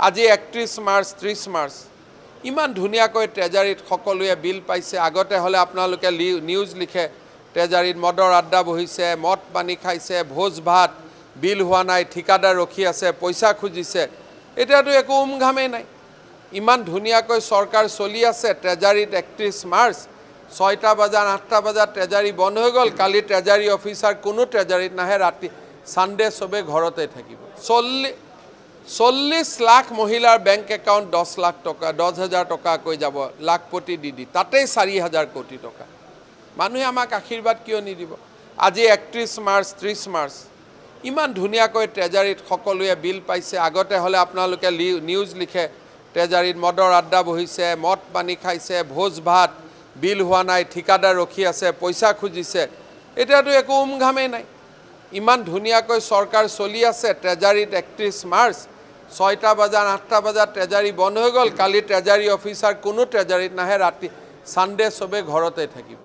আজি 31 March 30 March ইমান ধুনীয়াকৈ ট্ৰেজাৰীত সকলোৱে বিল পাইছে। আগতে হ'লে আপোনালোকে নিউজ লিখে ট্ৰেজাৰীত মদৰ আড্ডা বহিছে, মদ পানী খাইছে, ভোজ ভাত, বিল হোৱা নাই, ঠিকাদাৰ ৰখি আছে, পইচা খুজিছে। এতিয়াতো একো উমঘামেই নাই। ইমান ধুনীয়াকৈ চৰকাৰ চলি আছে। ট্ৰেজাৰীত 31 মাৰ্চ 6টা বজাত 8টা বজাত ট্ৰেজাৰী বন্ধ হৈ গ'ল। কালি ট্ৰেজাৰী অফিচাৰ কোনো ট্ৰেজাৰীত নাহে, ৰাতি ছানডে চবে ঘৰতে থাকিব। 40 লাখ মহিলাৰ বেংক একাউণ্ট 10 লাখ টকা 10,000 টকাকৈ যাব লাখপতি দি তাতেই 4,000 কোটি টকা। মানুহে আমাক আশীৰ্বাদ কিয় নিদিব? আজি 31 মাৰ্চ 30 মাৰ্চ ইমান ধুনীয়াকৈ ট্ৰেজাৰীত সকলোৱে বিল পাইছে। আগতে হ'লে আপোনালোকে নিউজ লিখে ট্ৰেজাৰীত মদৰ আড্ডা বহিছে, মদ পানী খাইছে, ভোজ ভাত, বিল হোৱা নাই, ঠিকাদাৰ ৰখি আছে, পইচা খুজিছে। এতিয়াতো একো উমঘামেই নাই। ইমান ধুনীয়াকৈ চৰকাৰ চলি আছে। ট্ৰেজাৰীত 31 মাৰ্চ 6টা বজাত 8টা বজাত ট্ৰেজাৰী বন্ধ হৈ গ'ল। কালি ট্ৰেজাৰী অফিচাৰ কোনো ট্ৰেজাৰীত নাহে, ৰাতি ছানডে চবে ঘৰতে থাকিব।